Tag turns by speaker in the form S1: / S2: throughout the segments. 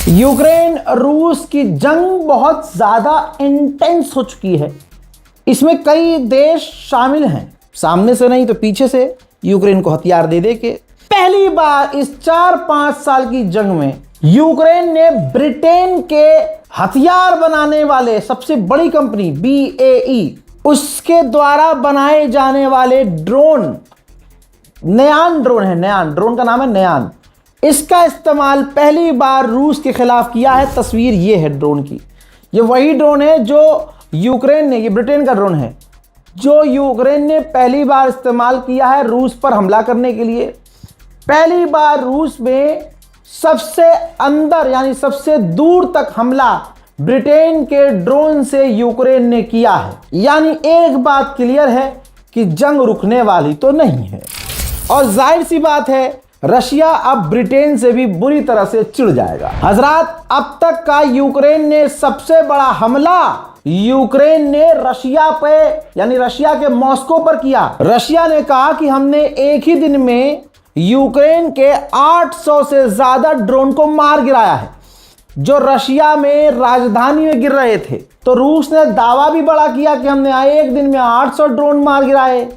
S1: Ukraine रूस की जंग बहुत ज्यादा इंटेंस हो चुकी है। इसमें कई देश शामिल हैं, सामने से नहीं तो पीछे से यूक्रेन को हथियार दे दे के। पहली बार इस 4-5 साल की जंग में यूक्रेन ने ब्रिटेन के हथियार बनाने वाले सबसे बड़ी कंपनी BAE उसके द्वारा बनाए जाने वाले ड्रोन, नयान ड्रोन है, नयान ड्रोन का नाम है नयान, इसका इस्तेमाल पहली बार रूस के खिलाफ किया है। तस्वीर ये है ड्रोन की। ये वही ड्रोन है जो यूक्रेन ने, ये ब्रिटेन का ड्रोन है जो यूक्रेन ने पहली बार इस्तेमाल किया है रूस पर हमला करने के लिए। पहली बार रूस में सबसे अंदर यानी सबसे दूर तक हमला ब्रिटेन के ड्रोन से यूक्रेन ने किया है। यानी एक बात क्लियर है कि जंग रुकने वाली तो नहीं है। और जाहिर सी बात है रशिया अब ब्रिटेन से भी बुरी तरह से चिढ़ जाएगा। हजरात, अब तक का यूक्रेन ने सबसे बड़ा हमला यूक्रेन ने रशिया पे यानी रशिया के मॉस्को पर किया। रशिया ने कहा कि हमने एक ही दिन में यूक्रेन के 800 से ज्यादा ड्रोन को मार गिराया है जो रशिया में राजधानी में गिर रहे थे। तो रूस ने दावा भी बड़ा किया कि हमने एक दिन में 800 ड्रोन मार गिराए।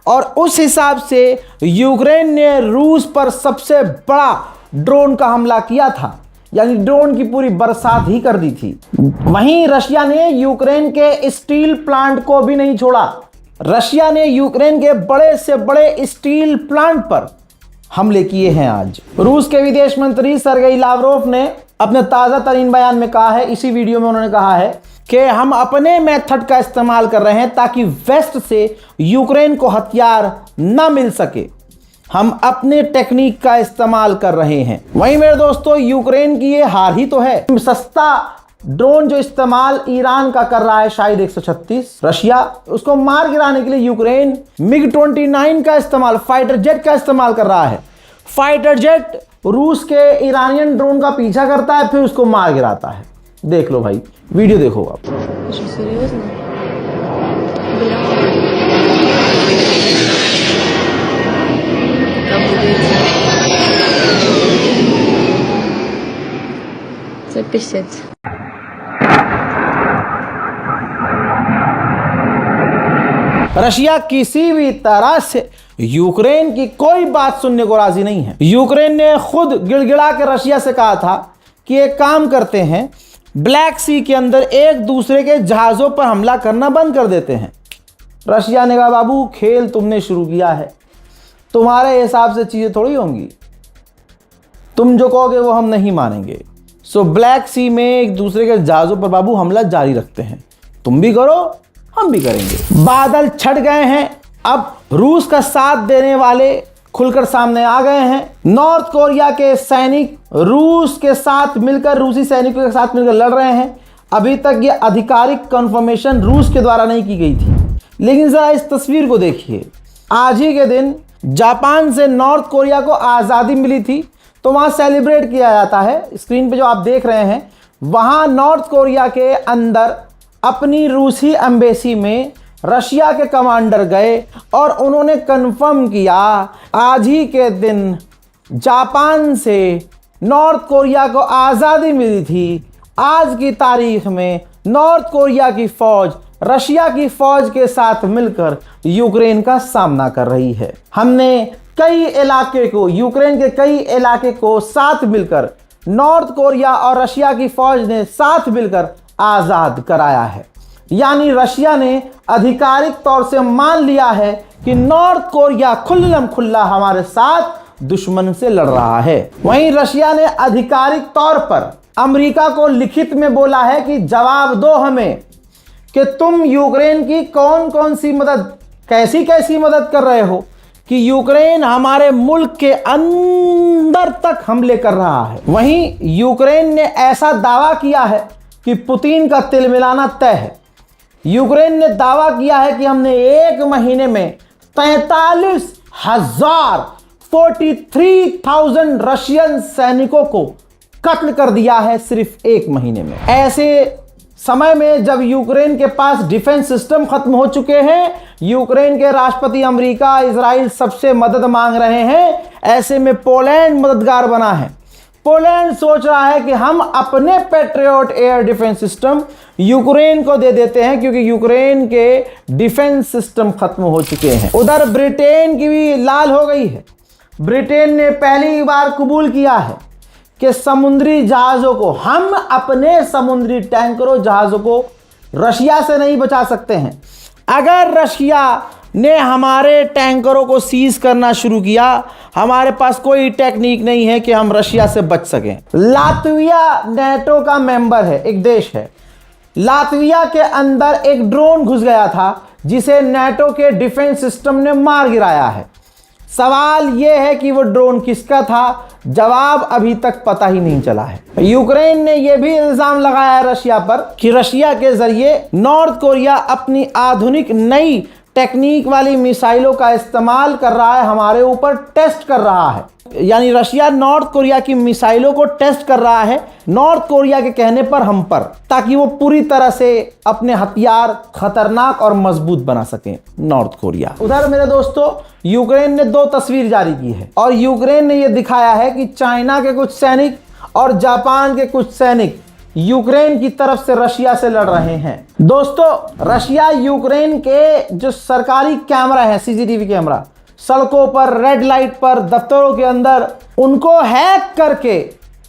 S1: और उस हिसाब से यूक्रेन ने रूस पर सबसे बड़ा ड्रोन का हमला किया था, यानी ड्रोन की पूरी बरसात ही कर दी थी। वहीं रशिया ने यूक्रेन के स्टील प्लांट को भी नहीं छोड़ा। रशिया ने यूक्रेन के बड़े से बड़े स्टील प्लांट पर हमले किए हैं। आज रूस के विदेश मंत्री सरगेई लावरोव ने अपने ताजा तरीन बयान में कहा है, इसी वीडियो में उन्होंने कहा है कि हम अपने मेथड का इस्तेमाल कर रहे हैं ताकि वेस्ट से यूक्रेन को हथियार न मिल सके। हम अपने टेक्निक का इस्तेमाल कर रहे हैं। वहीं मेरे दोस्तों, यूक्रेन की ये हार ही तो है। सस्ता ड्रोन जो इस्तेमाल ईरान का कर रहा है, शायद 136, रशिया, उसको मार गिराने के लिए यूक्रेन MiG-29 का इस्तेमाल, फाइटर जेट का इस्तेमाल कर रहा है। फाइटर जेट रूस के ईरानियन ड्रोन का पीछा करता है, फिर उसको मार गिराता है। देख लो भाई, वीडियो देखो आप। रशिया किसी भी तरह से यूक्रेन की कोई बात सुनने को राजी नहीं है। यूक्रेन ने खुद गिड़गिड़ा के रशिया से कहा था कि एक काम करते हैं, ब्लैक सी के अंदर एक दूसरे के जहाज़ों पर हमला करना बंद कर देते हैं। रशिया ने कहा, बाबू खेल तुमने शुरू किया है, तुम्हारे हिसाब से चीज़ें थोड़ी होंगी, तुम जो कहोगे वो हम नहीं मानेंगे। सो ब्लैक सी में एक दूसरे के जहाज़ों पर बाबू हमला जारी रखते हैं, तुम भी करो हम भी करेंगे। बादल छट गए हैं, अब रूस का साथ देने वाले खुलकर सामने आ गए हैं। नॉर्थ कोरिया के सैनिक रूस के साथ मिलकर, रूसी सैनिकों के साथ मिलकर लड़ रहे हैं। अभी तक ये आधिकारिक कंफर्मेशन रूस के द्वारा नहीं की गई थी, लेकिन जरा इस तस्वीर को देखिए। आज ही के दिन जापान से नॉर्थ कोरिया को आज़ादी मिली थी, तो वहाँ सेलिब्रेट किया जाता है। स्क्रीन पे जो आप देख रहे हैं, वहाँ नॉर्थ कोरिया के अंदर अपनी रूसी एम्बेसी में रशिया के कमांडर गए और उन्होंने कंफर्म किया आज ही के दिन जापान से नॉर्थ कोरिया को आज़ादी मिली थी। आज की तारीख में नॉर्थ कोरिया की फौज रशिया की फौज के साथ मिलकर यूक्रेन का सामना कर रही है। हमने कई इलाके को, यूक्रेन के कई इलाके को साथ मिलकर नॉर्थ कोरिया और रशिया की फौज ने साथ मिलकर आज़ाद कराया है। यानी रशिया ने आधिकारिक तौर से मान लिया है कि नॉर्थ कोरिया खुल्लम खुल्ला हमारे साथ दुश्मन से लड़ रहा है। वहीं रशिया ने आधिकारिक तौर पर अमेरिका को लिखित में बोला है कि जवाब दो हमें कि तुम यूक्रेन की कौन कौन सी मदद, कैसी कैसी मदद कर रहे हो कि यूक्रेन हमारे मुल्क के अंदर तक हमले कर रहा है। वहीं यूक्रेन ने ऐसा दावा किया है कि पुतिन का तिल मिलाना तय है। यूक्रेन ने दावा किया है कि हमने एक महीने में 43,000 रशियन सैनिकों को कत्ल कर दिया है सिर्फ एक महीने में। ऐसे समय में जब यूक्रेन के पास डिफेंस सिस्टम खत्म हो चुके हैं, यूक्रेन के राष्ट्रपति अमेरिका, इजराइल सबसे मदद मांग रहे हैं, ऐसे में पोलैंड मददगार बना है। पोलैंड सोच रहा है कि हम अपने patriot air defence system Ukraine को दे देते हैं, क्योंकि यूक्रेन के डिफेंस सिस्टम खत्म हो चुके हैं। उधर ब्रिटेन की भी लाल हो गई है। ब्रिटेन ने पहली बार कबूल किया है कि समुद्री जहाज़ों को, हम अपने समुद्री टैंकरों जहाज़ों को रशिया से नहीं बचा सकते हैं। अगर रशिया ने हमारे टैंकरों को सीज करना शुरू किया, हमारे पास कोई टेक्निक नहीं है कि हम रशिया से बच सकें। लातविया नेटो का मेंबर है, एक देश है। लातविया के अंदर एक ड्रोन घुस गया था जिसे नेटो के डिफेंस सिस्टम ने मार गिराया है। सवाल यह है कि वो ड्रोन किसका था? जवाब अभी तक पता ही नहीं चला है। यूक्रेन ने यह भी इल्जाम लगाया है रशिया पर कि रशिया के जरिए नॉर्थ कोरिया अपनी आधुनिक नई टेक्निक वाली मिसाइलों का इस्तेमाल कर रहा है, हमारे ऊपर टेस्ट कर रहा है। यानी रशिया नॉर्थ कोरिया की मिसाइलों को टेस्ट कर रहा है नॉर्थ कोरिया के कहने पर हम पर, ताकि वो पूरी तरह से अपने हथियार खतरनाक और मजबूत बना सकें नॉर्थ कोरिया। उधर मेरे दोस्तों, यूक्रेन ने 2 तस्वीर जारी की है और यूक्रेन ने यह दिखाया है कि चाइना के कुछ सैनिक और जापान के कुछ सैनिक यूक्रेन की तरफ से रशिया से लड़ रहे हैं। दोस्तों, रशिया यूक्रेन के जो सरकारी कैमरा है, सीसीटीवी कैमरा, सड़कों पर, रेड लाइट पर, दफ्तरों के अंदर, उनको हैक करके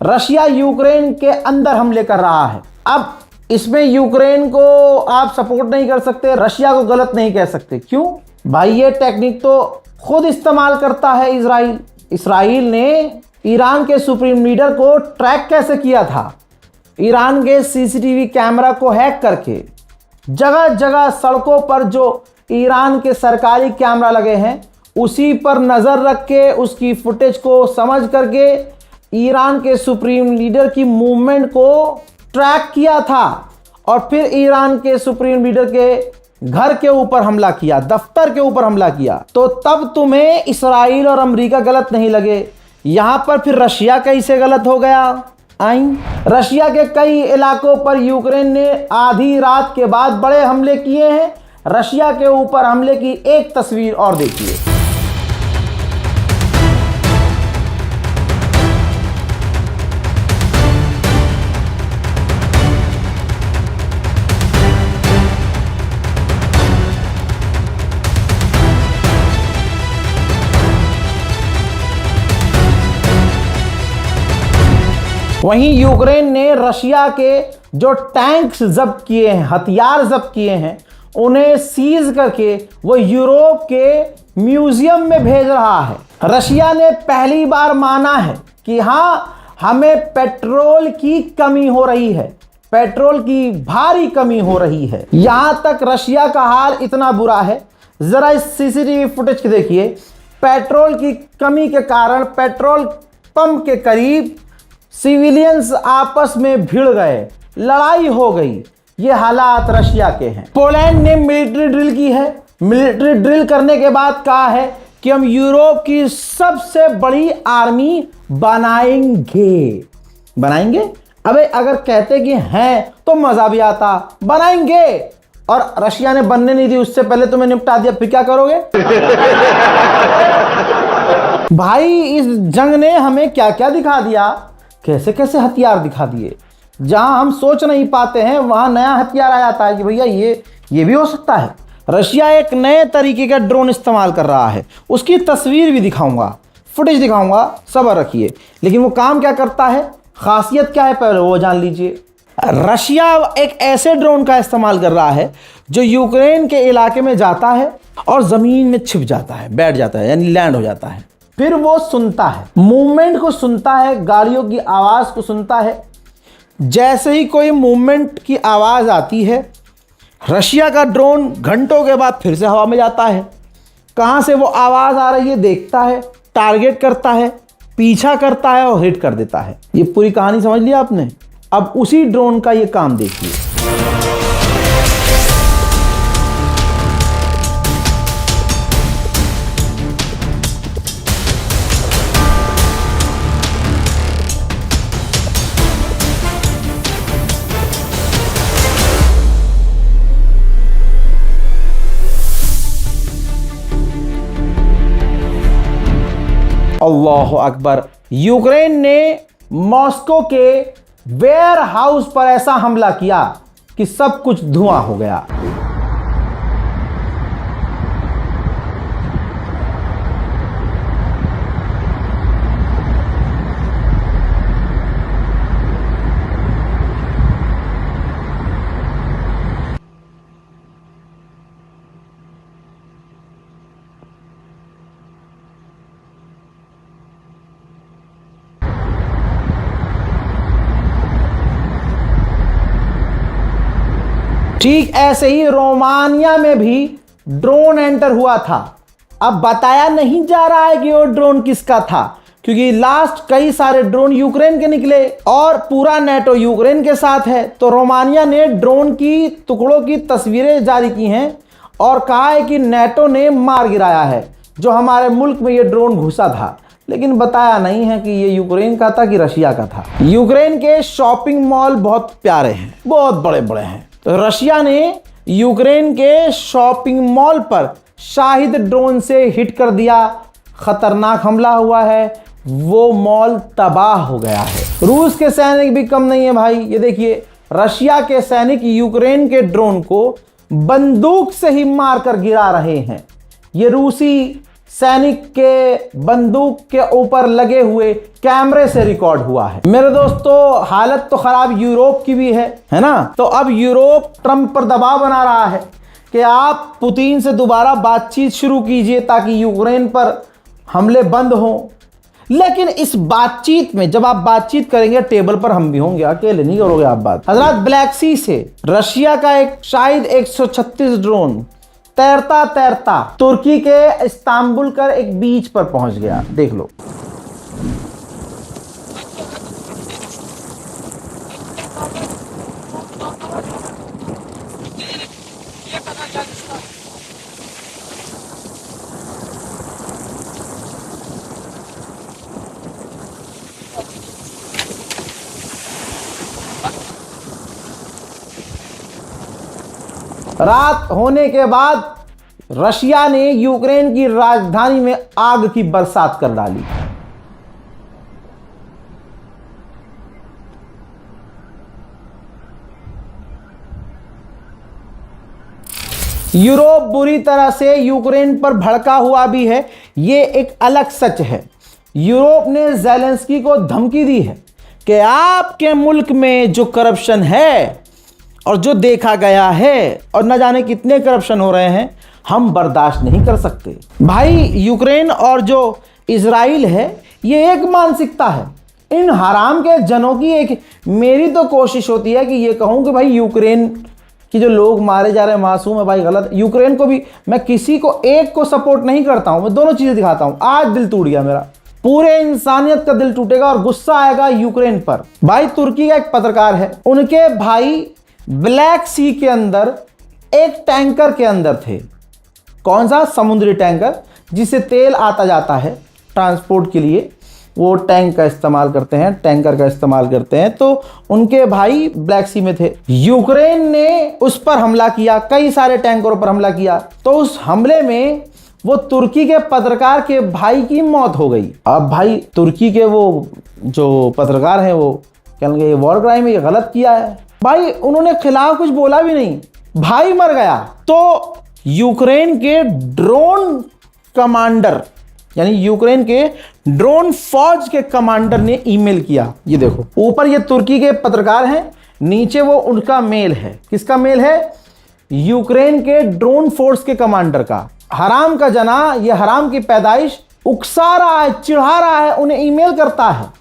S1: रशिया यूक्रेन के अंदर हमले कर रहा है। अब इसमें यूक्रेन को आप सपोर्ट नहीं कर सकते, रशिया को गलत नहीं कह सकते। क्यों भाई? ये टेक्निक तो खुद इस्तेमाल करता है इजराइल। इजराइल ने ईरान के सुप्रीम लीडर को ट्रैक कैसे किया था? ईरान के सीसीटीवी कैमरा को हैक करके जगह जगह सड़कों पर जो ईरान के सरकारी कैमरा लगे हैं उसी पर नज़र रख के उसकी फुटेज को समझ करके ईरान के सुप्रीम लीडर की मूवमेंट को ट्रैक किया था और फिर ईरान के सुप्रीम लीडर के घर के ऊपर हमला किया, दफ्तर के ऊपर हमला किया। तो तब तुम्हें इस्राइल और अमेरिका गलत नहीं लगे, यहां पर फिर रशिया कैसे गलत हो गया? रशिया के कई इलाकों पर यूक्रेन ने आधी रात के बाद बड़े हमले किए हैं। रशिया के ऊपर हमले की एक तस्वीर और देखिए। वहीं यूक्रेन ने रशिया के जो टैंक्स जब्त किए हैं, हथियार जब्त किए हैं, उन्हें सीज करके वो यूरोप के म्यूजियम में भेज रहा है। रशिया ने पहली बार माना है कि हाँ, हमें पेट्रोल की कमी हो रही है, पेट्रोल की भारी कमी हो रही है। यहां तक रशिया का हाल इतना बुरा है, जरा इस सीसीटीवी फुटेज को देखिए। पेट्रोल की कमी के कारण पेट्रोल पंप के करीब सिविलियंस आपस में भिड़ गए, लड़ाई हो गई। ये हालात रशिया के हैं। पोलैंड ने मिलिट्री ड्रिल की है। मिलिट्री ड्रिल करने के बाद कहा है कि हम यूरोप की सबसे बड़ी आर्मी बनाएंगे। अबे अगर कहते कि हैं तो मजा भी आता, बनाएंगे। और रशिया ने बनने नहीं दी, उससे पहले तुम्हें निपटा दिया, फिर क्या करोगे? भाई, इस जंग ने हमें क्या क्या दिखा दिया, कैसे कैसे हथियार दिखा दिए। जहां हम सोच नहीं पाते हैं वहां नया हथियार आ जाता है कि भैया ये भी हो सकता है। रशिया एक नए तरीके का ड्रोन इस्तेमाल कर रहा है, उसकी तस्वीर भी दिखाऊंगा, फुटेज दिखाऊंगा, सब्र रखिए। लेकिन वो काम क्या करता है, खासियत क्या है, पहले वो जान लीजिए। रशिया एक ऐसे ड्रोन का इस्तेमाल कर रहा है जो यूक्रेन के इलाके में जाता है और ज़मीन में छिप जाता है, बैठ जाता है, यानी लैंड हो जाता है। फिर वो सुनता है, मूवमेंट को सुनता है, गाड़ियों की आवाज़ को सुनता है। जैसे ही कोई मूवमेंट की आवाज़ आती है, रशिया का ड्रोन घंटों के बाद फिर से हवा में जाता है। कहाँ से वो आवाज़ आ रही है देखता है, टारगेट करता है, पीछा करता है और हिट कर देता है। ये पूरी कहानी समझ लिया आपने। अब उसी ड्रोन का ये काम देखिए। अल्लाह अकबर। यूक्रेन ने मॉस्को के वेयर हाउस पर ऐसा हमला किया कि सब कुछ धुआं हो गया। ठीक ऐसे ही रोमानिया में भी ड्रोन एंटर हुआ था। अब बताया नहीं जा रहा है कि वो ड्रोन किसका था, क्योंकि लास्ट कई सारे ड्रोन यूक्रेन के निकले और पूरा नेटो यूक्रेन के साथ है। तो रोमानिया ने ड्रोन की टुकड़ों की तस्वीरें जारी की हैं और कहा है कि नेटो ने मार गिराया है जो हमारे मुल्क में ये ड्रोन घुसा था, लेकिन बताया नहीं है कि ये यूक्रेन का था कि रशिया का था। यूक्रेन के शॉपिंग मॉल बहुत प्यारे हैं, बहुत बड़े बड़े हैं। तो रशिया ने यूक्रेन के शॉपिंग मॉल पर शाहिद ड्रोन से हिट कर दिया, खतरनाक हमला हुआ है, वो मॉल तबाह हो गया है। रूस के सैनिक भी कम नहीं है भाई। ये देखिए, रशिया के सैनिक यूक्रेन के ड्रोन को बंदूक से ही मारकर गिरा रहे हैं। ये रूसी सैनिक के बंदूक के ऊपर लगे हुए कैमरे से रिकॉर्ड हुआ है। मेरे दोस्तों, हालत तो खराब यूरोप की भी है ना। तो अब यूरोप ट्रंप पर दबाव बना रहा है कि आप पुतिन से दोबारा बातचीत शुरू कीजिए ताकि यूक्रेन पर हमले बंद हों। लेकिन इस बातचीत में जब आप बातचीत करेंगे, टेबल पर हम भी होंगे, अकेले नहीं करोगे आप बात। हजरत, ब्लैक सी से रशिया का एक शायद 136 ड्रोन तैरता तैरता तुर्की के इस्तांबुल कर एक बीच पर पहुंच गया। देख लो। रात होने के बाद रशिया ने यूक्रेन की राजधानी में आग की बरसात कर डाली। यूरोप बुरी तरह से यूक्रेन पर भड़का हुआ भी है, ये एक अलग सच है। यूरोप ने ज़ेलेंस्की को धमकी दी है कि आपके मुल्क में जो करप्शन है और जो देखा गया है और न जाने कितने करप्शन हो रहे हैं, हम बर्दाश्त नहीं कर सकते। भाई, यूक्रेन और जो इजराइल है, ये एक मानसिकता है। इन हराम के जनों की एक मेरी तो कोशिश होती है कि ये कहूँ कि भाई यूक्रेन की जो लोग मारे जा रहे हैं मासूम है भाई, गलत। यूक्रेन को भी मैं किसी को एक को सपोर्ट नहीं करता हूँ, मैं दोनों चीज़ें दिखाता हूँ। आज दिल टूट गया मेरा, पूरे इंसानियत का दिल टूटेगा और गुस्सा आएगा यूक्रेन पर। भाई, तुर्की का एक पत्रकार है, उनके भाई ब्लैक सी के अंदर एक टैंकर के अंदर थे। कौन सा? समुद्री टैंकर, जिससे तेल आता जाता है ट्रांसपोर्ट के लिए, वो टैंक का इस्तेमाल करते हैं, टैंकर का इस्तेमाल करते हैं। तो उनके भाई ब्लैक सी में थे। यूक्रेन ने उस पर हमला किया, कई सारे टैंकरों पर हमला किया। तो उस हमले में वो तुर्की के पत्रकार के भाई की मौत हो गई। अब भाई, तुर्की के वो जो पत्रकार हैं वो कहेंगे ये वॉर क्राइम है, ये गलत किया है। भाई, उन्होंने खिलाफ कुछ बोला भी नहीं, भाई मर गया। तो यूक्रेन के ड्रोन कमांडर, यानी यूक्रेन के ड्रोन फौज के कमांडर ने ईमेल किया। ये देखो, ऊपर ये तुर्की के पत्रकार हैं, नीचे वो उनका मेल है। किसका मेल है? यूक्रेन के ड्रोन फोर्स के कमांडर का। हराम का जना, ये हराम की पैदाइश उकसा रहा है, चिढ़ा रहा है, उन्हें ईमेल करता है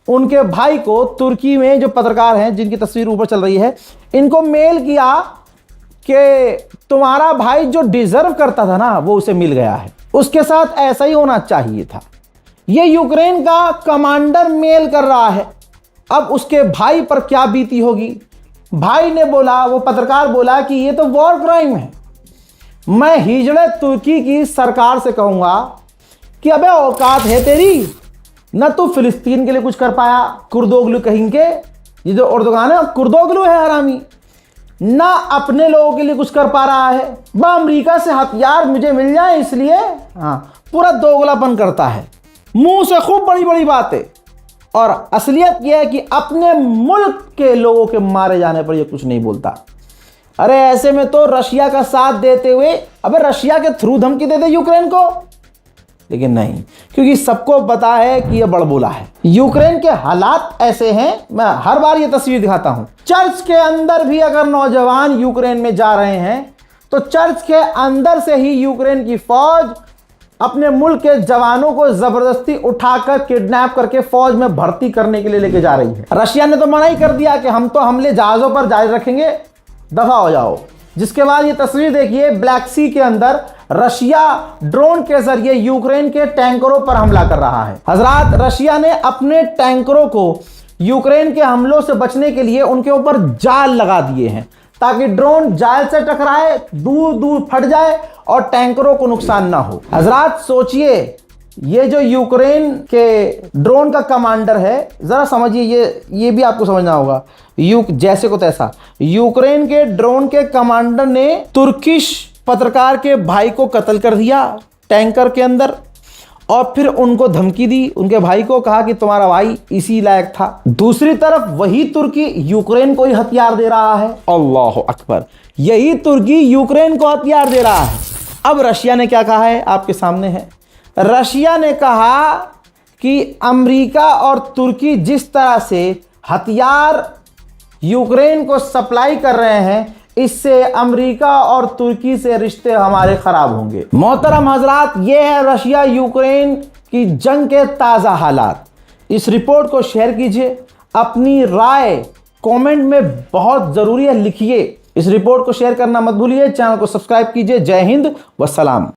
S1: उनके भाई को। तुर्की में जो पत्रकार हैं, जिनकी तस्वीर ऊपर चल रही है, इनको मेल किया कि तुम्हारा भाई जो डिजर्व करता था ना, वो उसे मिल गया है, उसके साथ ऐसा ही होना चाहिए था। ये यूक्रेन का कमांडर मेल कर रहा है। अब उसके भाई पर क्या बीती होगी। भाई ने बोला, वो पत्रकार बोला कि ये तो वॉर क्राइम है। मैं हिजड़े तुर्की की सरकार से कहूंगा कि अबे औकात है तेरी, न तू फिलिस्तीन के लिए कुछ कर पाया, कुर्दोगलू कहेंगे, ये जो उर्दुगान है कुर्दोगलू है हरामी, ना अपने लोगों के लिए कुछ कर पा रहा है। वह अमेरिका से हथियार मुझे मिल जाए इसलिए, हाँ, पूरा दोगलापन करता है, मुंह से खूब बड़ी बड़ी बातें। और असलियत यह है कि अपने मुल्क के लोगों के मारे जाने पर यह कुछ नहीं बोलता। अरे ऐसे में तो रशिया का साथ देते हुए अबे रशिया के थ्रू धमकी दे दे यूक्रेन को, लेकिन नहीं, क्योंकि सबको पता है कि यह बड़बोला है। यूक्रेन के हालात ऐसे हैं, मैं हर बार यह तस्वीर दिखाता हूं, चर्च के अंदर भी अगर नौजवान यूक्रेन में जा रहे हैं तो चर्च के अंदर से ही यूक्रेन की फौज अपने मुल्क के जवानों को जबरदस्ती उठाकर किडनैप करके फौज में भर्ती करने के लिए लेके जा रही है। रशिया ने तो मना ही कर दिया कि हम तो हमले जहाजों पर जारी रखेंगे, दफा हो जाओ। जिसके बाद ये तस्वीर देखिए, ब्लैक सी के अंदर रशिया ड्रोन के जरिए यूक्रेन के टैंकरों पर हमला कर रहा है। हजरात, रशिया ने अपने टैंकरों को यूक्रेन के हमलों से बचने के लिए उनके ऊपर जाल लगा दिए हैं, ताकि ड्रोन जाल से टकराए, दूर दूर फट जाए और टैंकरों को नुकसान ना हो। हजरात सोचिए, ये जो यूक्रेन के ड्रोन का कमांडर है, जरा समझिए, ये भी आपको समझना होगा, जैसे को तैसा यूक्रेन के ड्रोन के कमांडर ने तुर्किश पत्रकार के भाई को कत्ल कर दिया टैंकर के अंदर, और फिर उनको धमकी दी, उनके भाई को कहा कि तुम्हारा भाई इसी लायक था। दूसरी तरफ वही तुर्की यूक्रेन को ही हथियार दे रहा है। अल्लाह अकबर, यही तुर्की यूक्रेन को हथियार दे रहा है। अब रशिया ने क्या कहा है आपके सामने है। रशिया ने कहा कि अमेरिका और तुर्की जिस तरह से हथियार यूक्रेन को सप्लाई कर रहे हैं, इससे अमेरिका और तुर्की से रिश्ते हमारे खराब होंगे। मोहतरम हजरात, ये है रशिया यूक्रेन की जंग के ताज़ा हालात। इस रिपोर्ट को शेयर कीजिए, अपनी राय कमेंट में बहुत ज़रूरी है लिखिए। इस रिपोर्ट को शेयर करना मत भूलिए, चैनल को सब्सक्राइब कीजिए। जय हिंद व सलाम।